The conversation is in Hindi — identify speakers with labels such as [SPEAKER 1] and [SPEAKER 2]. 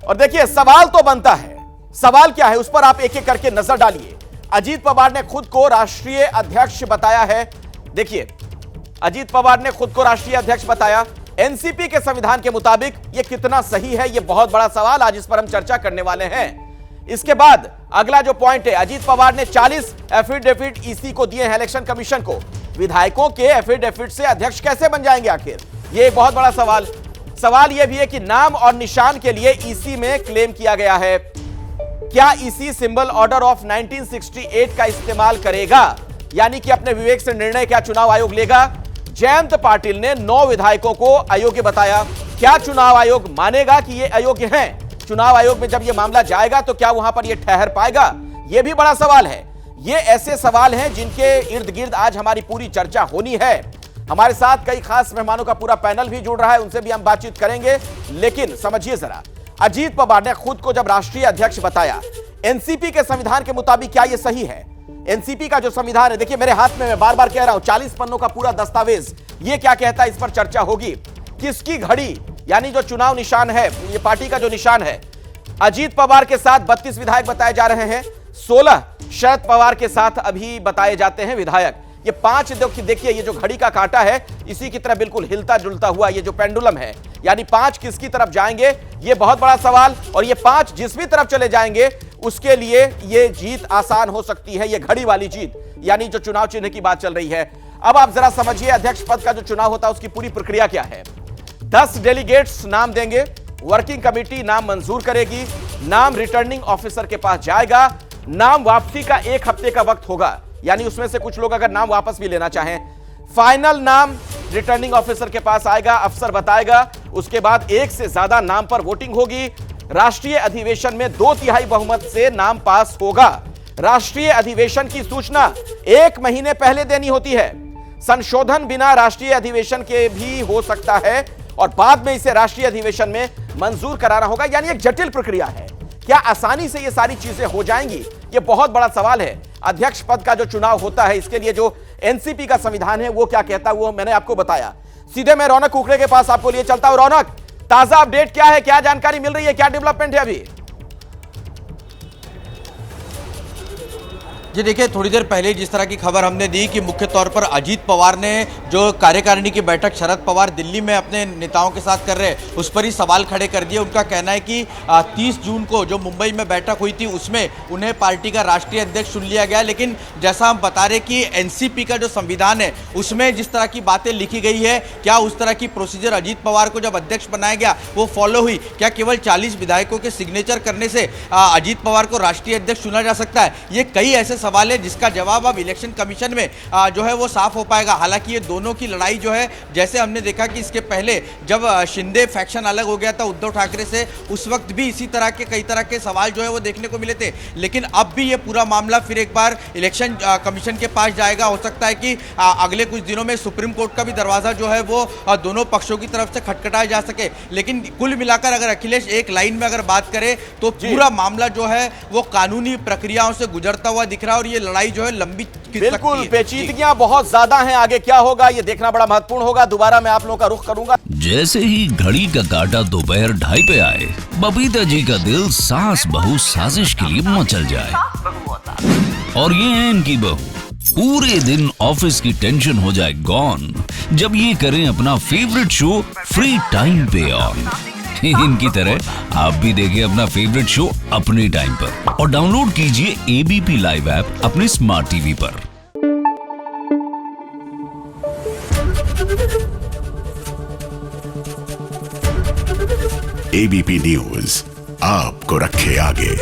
[SPEAKER 1] और देखिए सवाल तो बनता है, सवाल क्या है उस पर आप एक एक करके नजर डालिए। अजीत पवार ने खुद को राष्ट्रीय अध्यक्ष बताया है। देखिए अजीत पवार ने खुद को राष्ट्रीय अध्यक्ष बताया। एनसीपी के संविधान के मुताबिक यह कितना सही है, यह बहुत बड़ा सवाल आज इस पर हम चर्चा करने वाले हैं। इसके बाद अगला जो पॉइंट है, अजीत पवार ने 40 एफिडेविट ईसी को दिए हैं, इलेक्शन कमीशन को। विधायकों के एफिडेविट से अध्यक्ष कैसे बन जाएंगे आखिर, यह एक बहुत बड़ा सवाल यह भी है कि नाम और निशान के लिए ईसी में क्लेम किया गया है। क्या ईसी सिंबल ऑर्डर ऑफ 1968 का इस्तेमाल करेगा, यानी कि अपने विवेक से निर्णय क्या चुनाव आयोग लेगा? जयंत पाटिल ने 9 विधायकों को अयोग्य बताया। क्या चुनाव आयोग मानेगा कि ये अयोग्य हैं? चुनाव आयोग में जब ये मामला जाएगा तो क्या वहां पर ये ठहर पाएगा? ये भी बड़ा सवाल है। ये ऐसे सवाल हैं जिनके इर्द गिर्द आज हमारी पूरी चर्चा होनी है। हमारे साथ कई खास मेहमानों का पूरा पैनल भी जुड़ रहा है, उनसे भी हम बातचीत करेंगे। लेकिन समझिए जरा, अजीत पवार ने खुद को जब राष्ट्रीय अध्यक्ष बताया, एनसीपी के संविधान के मुताबिक क्या यह सही है? एनसीपी का जो संविधान है, देखिए मेरे हाथ में, मैं बार बार कह रहा हूं, 40 पन्नों का पूरा दस्तावेज, ये क्या कहता है इस पर चर्चा होगी। किसकी घड़ी, यानी जो चुनाव निशान है, ये पार्टी का जो निशान है, अजीत पवार के साथ 32 विधायक बताए जा रहे हैं, 16 शरद पवार के साथ अभी बताए जाते हैं विधायक। ये 5 देखिए, ये जो घड़ी का कांटा है इसी की तरह बिल्कुल हिलता जुलता हुआ ये जो पेंडुलम है, यानी 5 किसकी तरफ जाएंगे, ये बहुत बड़ा सवाल। और ये 5 जिस भी तरफ चले जाएंगे उसके लिए ये जीत आसान हो सकती है, ये घड़ी वाली जीत, यानी जो चुनाव चिन्ह की बात चल रही है। अब आप जरा समझिए, अध्यक्ष पद का जो चुनाव होता है उसकी पूरी प्रक्रिया क्या है। 10 डेलीगेट्स नाम देंगे, वर्किंग कमेटी नाम मंजूर करेगी, नाम रिटर्निंग ऑफिसर के पास जाएगा, नाम वापसी का 1 हफ्ते का वक्त होगा, यानी उसमें से कुछ लोग अगर नाम वापस भी लेना चाहें, फाइनल नाम रिटर्निंग ऑफिसर के पास आएगा, अफसर बताएगा, उसके बाद 1 से ज्यादा नाम पर वोटिंग होगी। राष्ट्रीय अधिवेशन में 2/3 बहुमत से नाम पास होगा। राष्ट्रीय अधिवेशन की सूचना 1 महीने पहले देनी होती है। संशोधन बिना राष्ट्रीय अधिवेशन के भी हो सकता है और बाद में इसे राष्ट्रीय अधिवेशन में मंजूर कराना होगा, यानी एक जटिल प्रक्रिया है। क्या आसानी से ये सारी चीजें हो जाएंगी, ये बहुत बड़ा सवाल है। अध्यक्ष पद का जो चुनाव होता है, इसके लिए जो एनसीपी का संविधान है वो क्या कहता है, वो मैंने आपको बताया। सीधे मैं रौनक कुकड़े के पास आपको लिए चलता हूं। रौनक, ताजा अपडेट क्या है, क्या जानकारी मिल रही है, क्या डेवलपमेंट है अभी?
[SPEAKER 2] जी देखिए, थोड़ी देर पहले जिस तरह की खबर हमने दी कि मुख्य तौर पर अजीत पवार ने जो कार्यकारिणी की बैठक शरद पवार दिल्ली में अपने नेताओं के साथ कर रहे हैं उस पर ही सवाल खड़े कर दिए। उनका कहना है कि 30 जून को जो मुंबई में बैठक हुई थी उसमें उन्हें पार्टी का राष्ट्रीय अध्यक्ष चुन लिया गया, लेकिन जैसा हम बता रहे कि एनसीपी का जो संविधान है उसमें जिस तरह की बातें लिखी गई है, क्या उस तरह की प्रोसीजर अजीत पवार को जब अध्यक्ष बनाया गया वो फॉलो हुई? क्या केवल 40 विधायकों के सिग्नेचर करने से अजीत पवार को राष्ट्रीय अध्यक्ष चुना जा सकता है? ये कई ऐसे सवाल है जिसका जवाब अब इलेक्शन कमीशन में जो है वो साफ हो पाएगा। हालांकि ये दोनों की लड़ाई जो है, जैसे हमने देखा कि इसके पहले जब शिंदे फैक्शन अलग हो गया था उद्धव ठाकरे से, उस वक्त भी इसी तरह के कई तरह के सवाल जो है वो देखने को मिले थे। लेकिन अब भी ये पूरा मामला फिर एक बार इलेक्शन कमीशन के पास जाएगा। हो सकता है कि अगले कुछ दिनों में सुप्रीम कोर्ट का भी दरवाजा जो है वो दोनों पक्षों की तरफ से खटखटाया जा सके। लेकिन कुल मिलाकर अगर अखिलेश एक लाइन में अगर बात करें तो पूरा मामला जो है वो कानूनी प्रक्रियाओं से गुजरता हुआ दिख रहा है और ये लड़ाई जो है लंबी
[SPEAKER 1] बिल्कुल, पेचीदगियां बहुत ज्यादा हैं। आगे क्या होगा ये देखना बड़ा महत्वपूर्ण होगा। दोबारा मैं आप लोगों का रुख करूंगा।
[SPEAKER 3] जैसे ही घड़ी का काटा दोपहर 2:30 पे आए, बबीता जी का दिल सास बहू साजिश के लिए मचल जाए। और ये है इनकी बहू, पूरे दिन ऑफिस की टेंशन हो जाए गॉन जब ये करें अपना फेवरेट शो फ्री टाइम पे ऑन। इनकी तरह आप भी देखिए अपना फेवरेट शो अपने टाइम पर और डाउनलोड कीजिए एबीपी लाइव ऐप अपने स्मार्ट टीवी पर।
[SPEAKER 4] एबीपी न्यूज आपको रखे आगे।